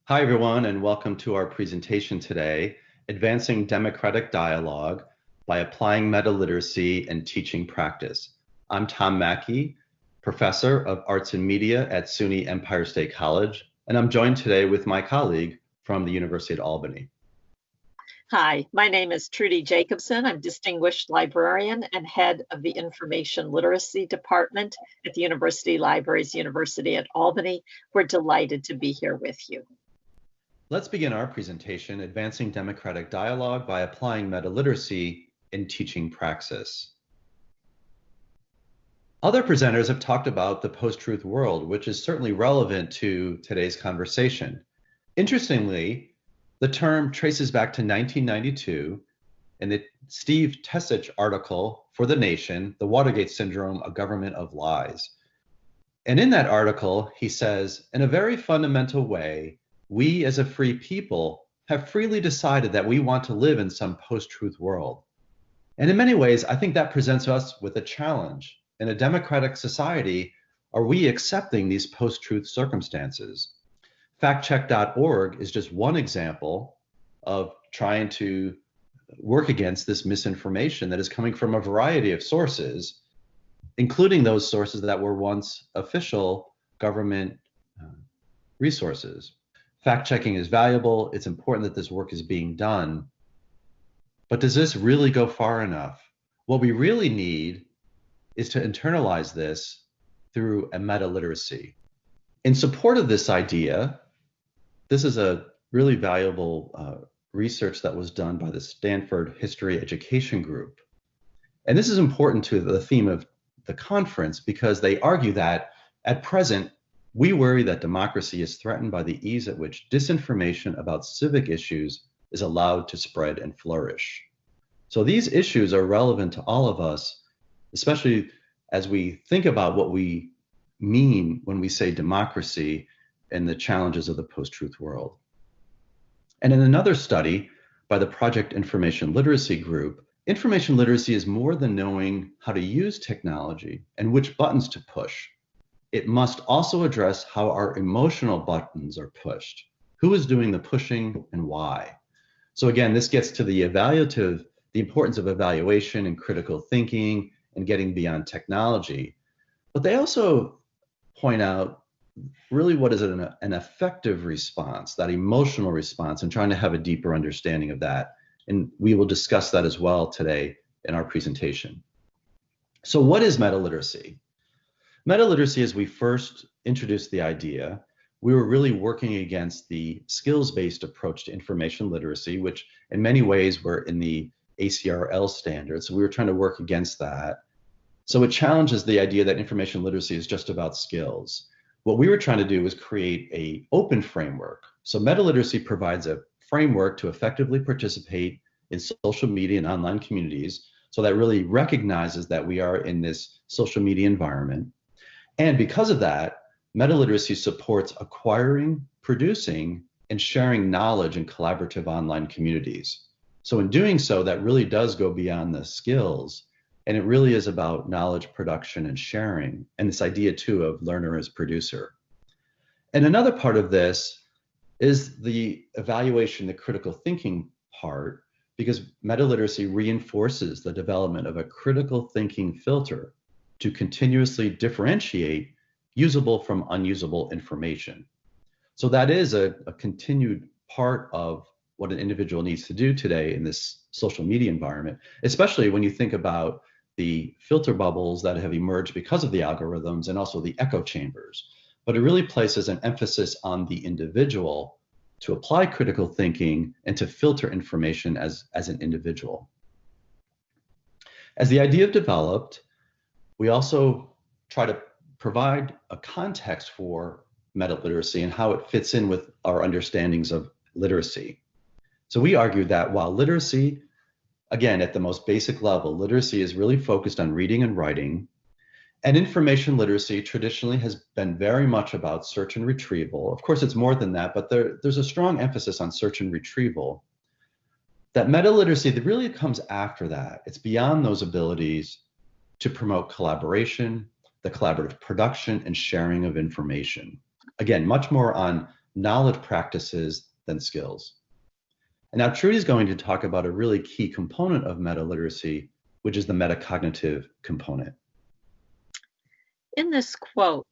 Hi, everyone, and welcome to our presentation today, Advancing Democratic Dialogue by Applying Metaliteracy and Teaching Practice. I'm Tom Mackey, Professor of Arts and Media at SUNY Empire State College, and I'm joined today with my colleague from the University of Albany. Hi, my name is Trudi Jacobson. I'm Distinguished Librarian and Head of the Information Literacy Department at the University Libraries University at Albany. We're delighted to be here with you. Let's begin our presentation, Advancing Democratic Dialogue by Applying Metaliteracy in Teaching Praxis. Other presenters have talked about the post-truth world, which is certainly relevant to today's conversation. Interestingly, the term traces back to 1992 in the Steve Tesich article for The Nation, The Watergate Syndrome, A Government of Lies. And in that article, he says, in a very fundamental way, we as a free people have freely decided that we want to live in some post-truth world. And in many ways, I think that presents us with a challenge. In a democratic society, are we accepting these post-truth circumstances? Factcheck.org is just one example of trying to work against this misinformation that is coming from a variety of sources, including those sources that were once official government resources. Fact-checking is valuable. It's important that this work is being done. But does this really go far enough? What we really need is to internalize this through a meta-literacy. In support of this idea, this is a really valuable research that was done by the Stanford History Education Group. And this is important to the theme of the conference because they argue that at present, we worry that democracy is threatened by the ease at which disinformation about civic issues is allowed to spread and flourish. So these issues are relevant to all of us, especially as we think about what we mean when we say democracy and the challenges of the post-truth world. And in another study by the Project Information Literacy Group, information literacy is more than knowing how to use technology and which buttons to push. It must also address how our emotional buttons are pushed. Who is doing the pushing and why? So again, this gets to the importance of evaluation and critical thinking and getting beyond technology. But they also point out really what is an effective response, that emotional response, and trying to have a deeper understanding of that. And we will discuss that as well today in our presentation. So what is metaliteracy? Metaliteracy, as we first introduced the idea, we were really working against the skills-based approach to information literacy, which in many ways were in the ACRL standards. So we were trying to work against that. So it challenges the idea that information literacy is just about skills. What we were trying to do was create an open framework. So metaliteracy provides a framework to effectively participate in social media and online communities. So that really recognizes that we are in this social media environment. And because of that, metaliteracy supports acquiring, producing, and sharing knowledge in collaborative online communities. So in doing so, that really does go beyond the skills. And it really is about knowledge production and sharing, and this idea too of learner as producer. And another part of this is the evaluation, the critical thinking part, because metaliteracy reinforces the development of a critical thinking filter to continuously differentiate usable from unusable information. So that is a continued part of what an individual needs to do today in this social media environment, especially when you think about the filter bubbles that have emerged because of the algorithms and also the echo chambers. But it really places an emphasis on the individual to apply critical thinking and to filter information as an individual. As the idea developed, we also try to provide a context for metaliteracy and how it fits in with our understandings of literacy. So we argue that while literacy, again, at the most basic level, literacy is really focused on reading and writing, and information literacy traditionally has been very much about search and retrieval. Of course, it's more than that, but there's a strong emphasis on search and retrieval. That metaliteracy that really comes after that. It's beyond those abilities to promote collaboration, the collaborative production and sharing of information. Again, much more on knowledge practices than skills. And now Trudi is going to talk about a really key component of meta-literacy, which is the metacognitive component. In this quote,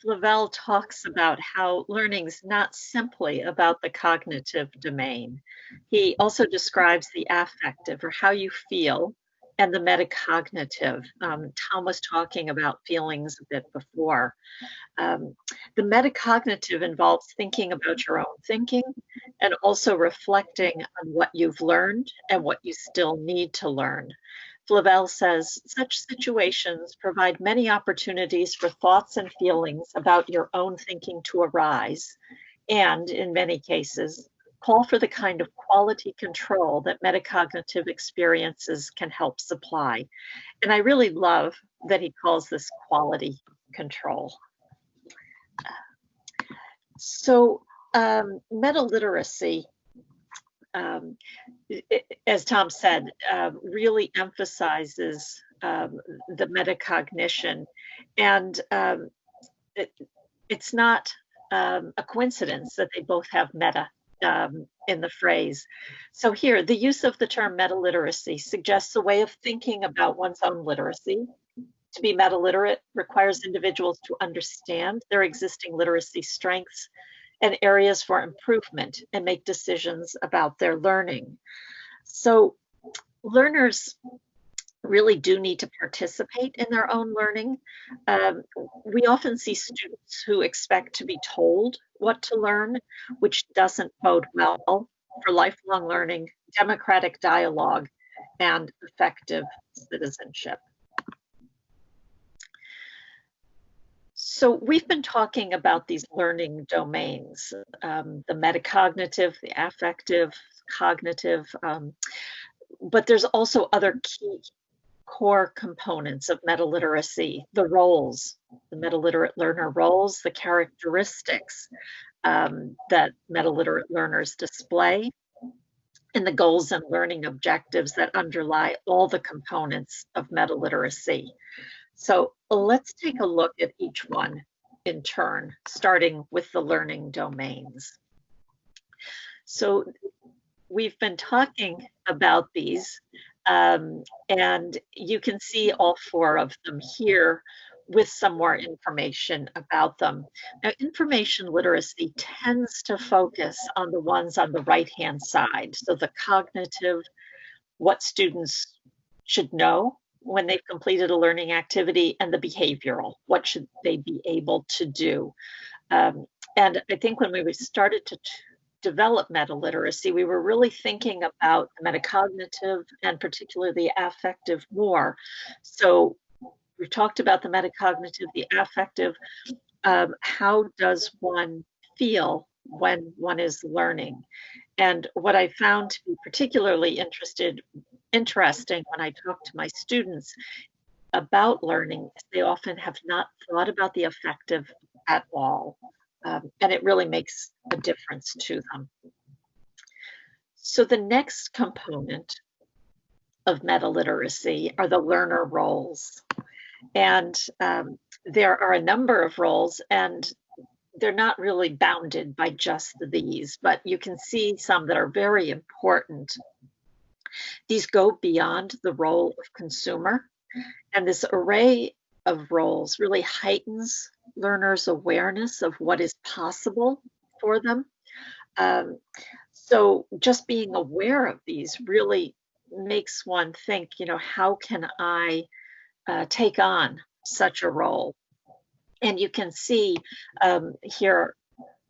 Flavel talks about how learning's not simply about the cognitive domain. He also describes the affective, or how you feel, and the metacognitive. Tom was talking about feelings a bit before. The metacognitive involves thinking about your own thinking and also reflecting on what you've learned and what you still need to learn. Flavel says, such situations provide many opportunities for thoughts and feelings about your own thinking to arise, and in many cases, call for the kind of quality control that metacognitive experiences can help supply. And I really love that he calls this quality control. So metaliteracy, as Tom said, really emphasizes the metacognition, and it's not a coincidence that they both have meta in the phrase. So here, the use of the term metaliteracy suggests a way of thinking about one's own literacy. To be metaliterate requires individuals to understand their existing literacy strengths and areas for improvement and make decisions about their learning. So learners really do need to participate in their own learning. We often see students who expect to be told what to learn, which doesn't bode well for lifelong learning, democratic dialogue, and effective citizenship. So we've been talking about these learning domains, the metacognitive, the affective, cognitive, but there's also other key core components of metaliteracy, the roles, the metaliterate learner roles, the characteristics that metaliterate learners display, and the goals and learning objectives that underlie all the components of metaliteracy. So let's take a look at each one in turn, starting with the learning domains. So we've been talking about these, and you can see all four of them here with some more information about them. Now, information literacy tends to focus on the ones on the right-hand side. So the cognitive, what students should know when they've completed a learning activity, and the behavioral, what should they be able to do. And I think when we started to develop metaliteracy, we were really thinking about the metacognitive and particularly the affective more. So we've talked about the metacognitive, the affective. How does one feel when one is learning? And what I found to be particularly interesting when I talk to my students about learning is they often have not thought about the affective at all. And it really makes a difference to them. So the next component of metaliteracy are the learner roles. And there are a number of roles, and they're not really bounded by just these, but you can see some that are very important. These go beyond the role of consumer, and this array of roles really heightens learners' awareness of what is possible for them. So just being aware of these really makes one think, how can I take on such a role? And you can see here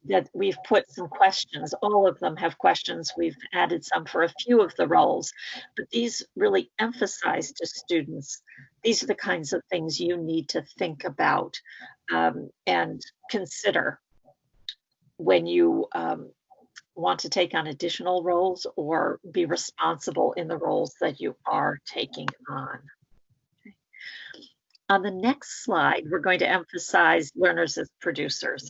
that we've put some questions. All of them have questions. We've added some for a few of the roles, but these really emphasize to students, these are the kinds of things you need to think about and consider when you want to take on additional roles or be responsible in the roles that you are taking on. On the next slide, we're going to emphasize learners as producers.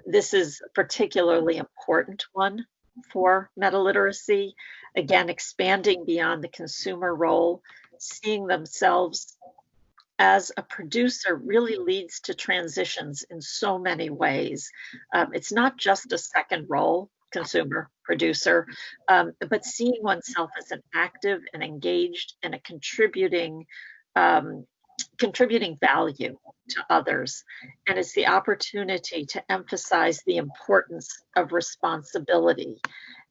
This is a particularly important one for metaliteracy. Again, expanding beyond the consumer role, seeing themselves as a producer really leads to transitions in so many ways. It's not just a second role, consumer, producer, but seeing oneself as an active and engaged and a um, contributing value to others. And it's the opportunity to emphasize the importance of responsibility.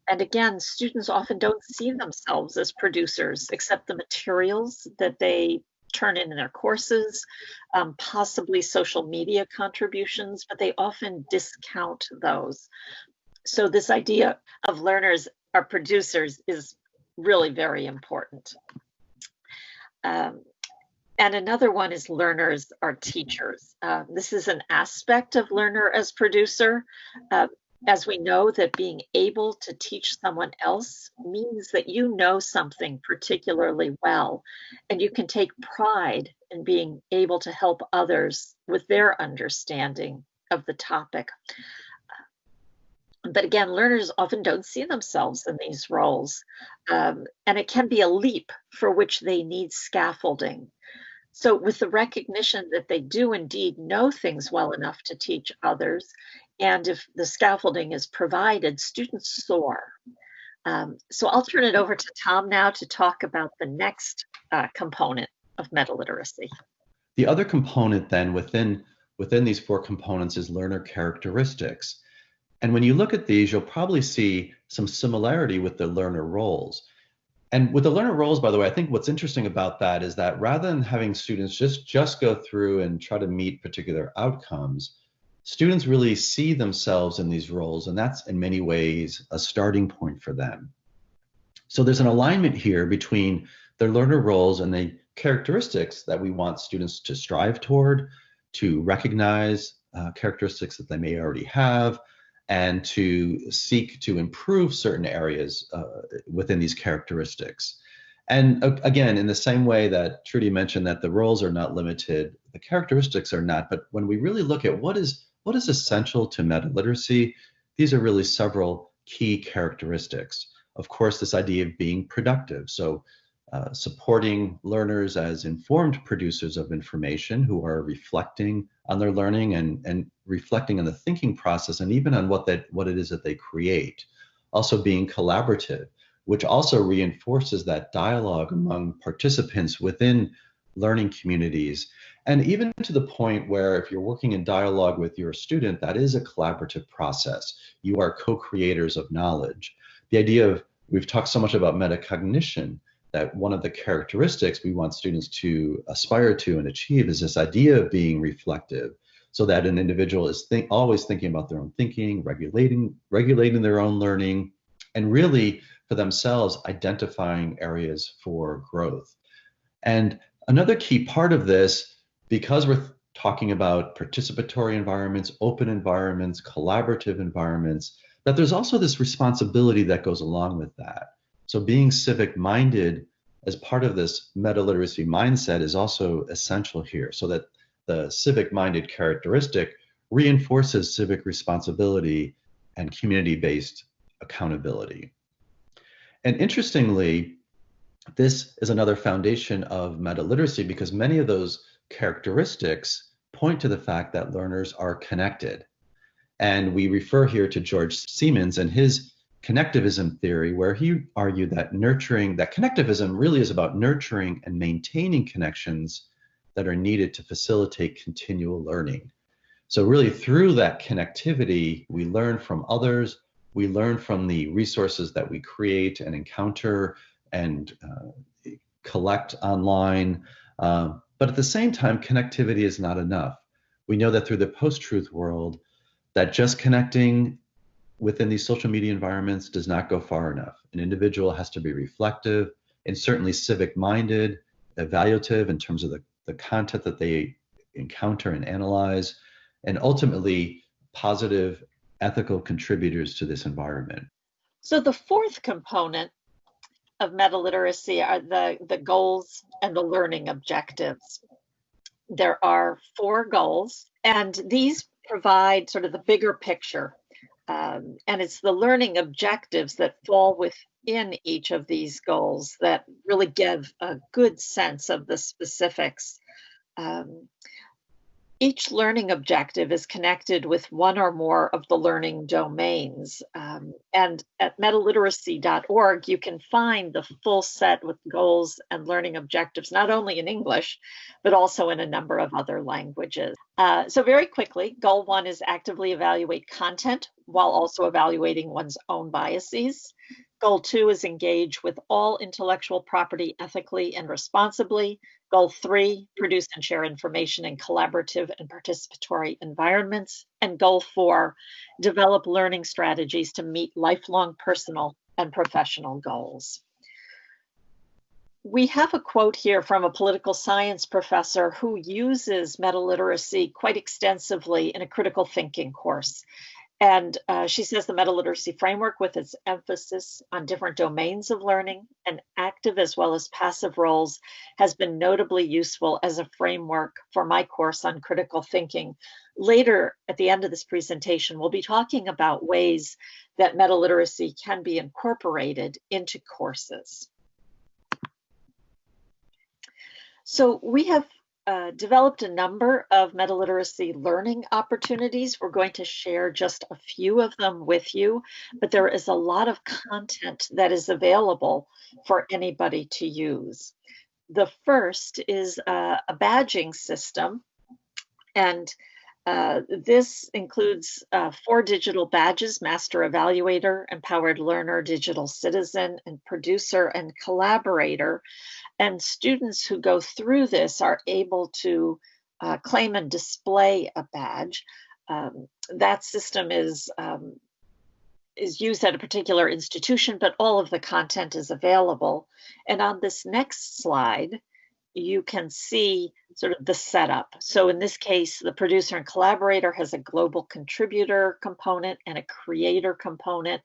And again, students often don't see themselves as producers, except the materials that they turn in their courses, possibly social media contributions, but they often discount those. So this idea of learners are producers is really very important. And another one is learners are teachers. This is an aspect of learner as producer. As we know that being able to teach someone else means that you know something particularly well, and you can take pride in being able to help others with their understanding of the topic. But again, learners often don't see themselves in these roles, and it can be a leap for which they need scaffolding. So with the recognition that they do indeed know things well enough to teach others, and if the scaffolding is provided, students soar. So I'll turn it over to Tom now to talk about the next component of metaliteracy. The other component then within these four components is learner characteristics. And when you look at these, you'll probably see some similarity with the learner roles. And with the learner roles, by the way, I think what's interesting about that is that rather than having students just go through and try to meet particular outcomes, students really see themselves in these roles, and that's in many ways a starting point for them. So there's an alignment here between the learner roles and the characteristics that we want students to strive toward, to recognize characteristics that they may already have, and to seek to improve certain areas within these characteristics. And again, in the same way that Trudi mentioned that the roles are not limited, the characteristics are not. But when we really look at what is essential to metaliteracy, these are really several key characteristics. Of course, this idea of being productive. So supporting learners as informed producers of information who are reflecting on their learning and reflecting on the thinking process and even on what it is that they create. Also being collaborative, which also reinforces that dialogue among participants within learning communities. And even to the point where if you're working in dialogue with your student, that is a collaborative process. You are co-creators of knowledge. The idea of, we've talked so much about metacognition, that one of the characteristics we want students to aspire to and achieve is this idea of being reflective, so that an individual is always thinking about their own thinking, regulating their own learning, and really for themselves identifying areas for growth. And another key part of this, because we're talking about participatory environments, open environments, collaborative environments, that there's also this responsibility that goes along with that. So being civic-minded as part of this metaliteracy mindset is also essential here, so that the civic-minded characteristic reinforces civic responsibility and community-based accountability. And interestingly, this is another foundation of metaliteracy because many of those characteristics point to the fact that learners are connected. And we refer here to George Siemens and his connectivism theory, where he argued that connectivism really is about nurturing and maintaining connections that are needed to facilitate continual learning. So really through that connectivity, we learn from others, we learn from the resources that we create and encounter and collect online. But at the same time, connectivity is not enough. We know that through the post-truth world, that just connecting within these social media environments does not go far enough. An individual has to be reflective and certainly civic-minded, evaluative in terms of the content that they encounter and analyze, and ultimately positive ethical contributors to this environment. So the fourth component of metaliteracy are the goals and the learning objectives. There are 4 goals, and these provide sort of the bigger picture. And it's the learning objectives that fall within each of these goals that really give a good sense of the specifics. Each learning objective is connected with one or more of the learning domains. And at metaliteracy.org, you can find the full set with goals and learning objectives, not only in English, but also in a number of other languages. So very quickly, goal 1 is actively evaluate content while also evaluating one's own biases. Goal 2 is engage with all intellectual property ethically and responsibly. Goal 3, produce and share information in collaborative and participatory environments. And goal 4, develop learning strategies to meet lifelong personal and professional goals. We have a quote here from a political science professor who uses metaliteracy quite extensively in a critical thinking course. And she says the metaliteracy framework, with its emphasis on different domains of learning and active as well as passive roles, has been notably useful as a framework for my course on critical thinking. Later, at the end of this presentation, we'll be talking about ways that metaliteracy can be incorporated into courses. So we have developed a number of metaliteracy learning opportunities. We're going to share just a few of them with you, but there is a lot of content that is available for anybody to use. The first is a badging system, and this includes 4 digital badges: Master Evaluator, Empowered Learner, Digital Citizen, and Producer and Collaborator. And students who go through this are able to claim and display a badge. That system is used at a particular institution, but all of the content is available. And on this next slide, you can see sort of the setup. So in this case, the producer and collaborator has a global contributor component and a creator component.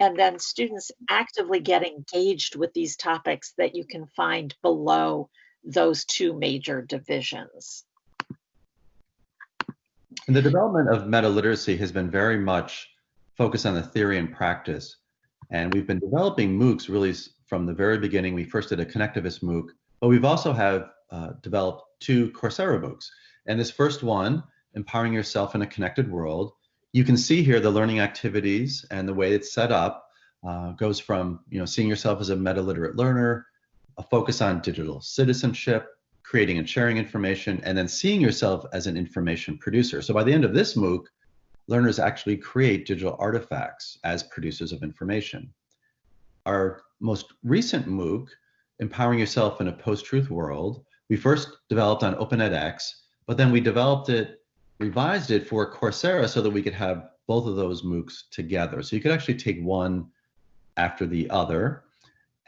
And then students actively get engaged with these topics that you can find below those 2 major divisions. And the development of metaliteracy has been very much focused on the theory and practice. And we've been developing MOOCs really from the very beginning. We first did a connectivist MOOC, but we've also have developed 2 Coursera MOOCs. And this first one, Empowering Yourself in a Connected World, you can see here the learning activities and the way it's set up goes from seeing yourself as a metaliterate learner, a focus on digital citizenship, creating and sharing information, and then seeing yourself as an information producer. So by the end of this MOOC, learners actually create digital artifacts as producers of information. Our most recent MOOC, Empowering Yourself in a Post-Truth World, we first developed on Open edX, but then we developed it, revised it for Coursera so that we could have both of those MOOCs together. So you could actually take one after the other.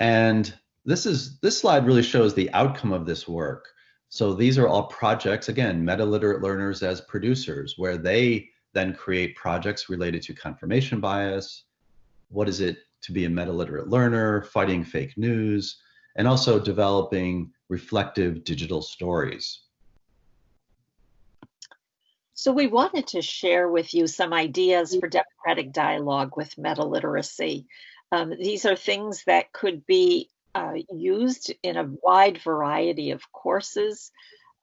And this slide really shows the outcome of this work. So these are all projects, again, metaliterate learners as producers, where they then create projects related to confirmation bias, what is it to be a metaliterate learner, fighting fake news, and also developing reflective digital stories. So we wanted to share with you some ideas for democratic dialogue with metaliteracy. These are things that could be used in a wide variety of courses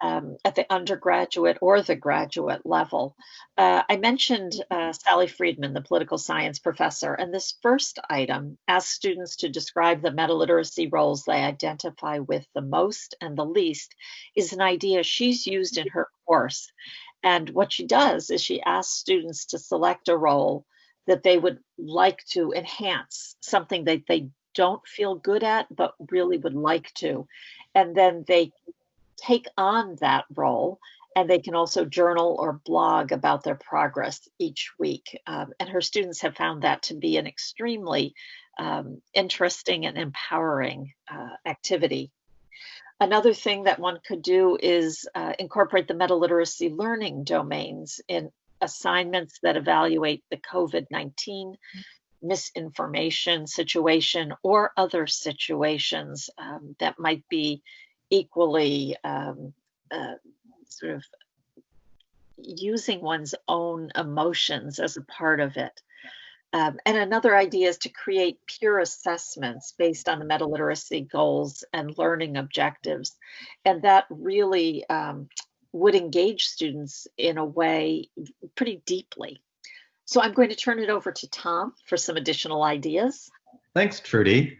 at the undergraduate or the graduate level. I mentioned Sally Friedman, the political science professor, and this first item asks students to describe the metaliteracy roles they identify with the most and the least, is an idea she's used in her course. And what she does is she asks students to select a role that they would like to enhance, something that they don't feel good at, but really would like to. And then they take on that role, and they can also journal or blog about their progress each week. And her students have found that to be an extremely interesting and empowering activity. Another thing that one could do is incorporate the metaliteracy learning domains in assignments that evaluate the COVID-19 misinformation situation or other situations that might be equally sort of using one's own emotions as a part of it. And another idea is to create peer assessments based on the Metaliteracy goals and learning objectives. And that really would engage students in a way pretty deeply. So I'm going to turn it over to Tom for some additional ideas. Thanks, Trudy.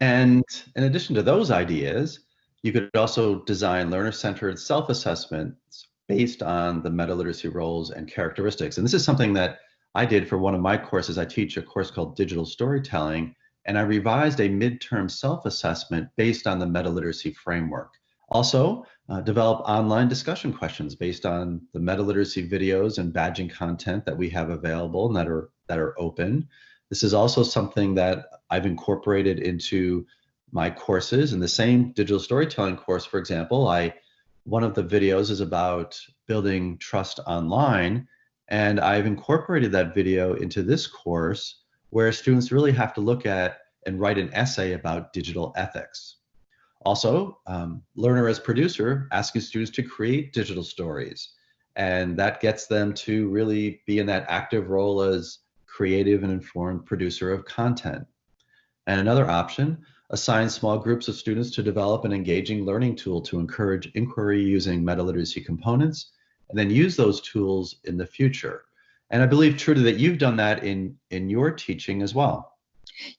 And in addition to those ideas, you could also design learner-centered self-assessments based on the meta-literacy roles and characteristics. And this is something that I did for one of my courses. I teach a course called Digital Storytelling, and I revised a midterm self-assessment based on the meta-literacy framework. Also, develop online discussion questions based on the meta-literacy videos and badging content that we have available and that are open. This is also something that I've incorporated into my courses. In the same digital storytelling course, for example, one of the videos is about building trust online, and I've incorporated that video into this course where students really have to look at and write an essay about digital ethics. Also, learner as producer, asking students to create digital stories, and that gets them to really be in that active role as creative and informed producer of content. And another option, assign small groups of students to develop an engaging learning tool to encourage inquiry using meta-literacy components, and then use those tools in the future. And I believe, Trudy, that you've done that in your teaching as well.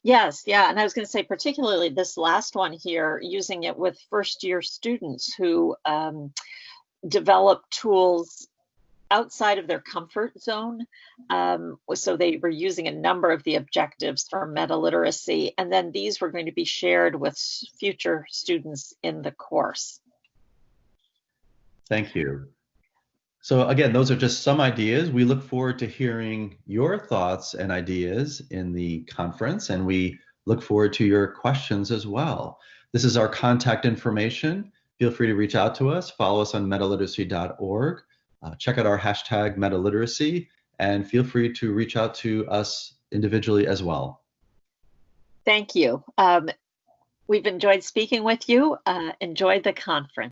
Yes, yeah, and I was going to say particularly this last one here, using it with first-year students who develop tools outside of their comfort zone. So they were using a number of the objectives for meta-literacy, and then these were going to be shared with future students in the course. Thank you. So again, those are just some ideas. We look forward to hearing your thoughts and ideas in the conference, and we look forward to your questions as well. This is our contact information. Feel free to reach out to us. Follow us on metaliteracy.org. Check out our hashtag Metaliteracy, and feel free to reach out to us individually as well. Thank you. We've enjoyed speaking with you. Enjoy the conference.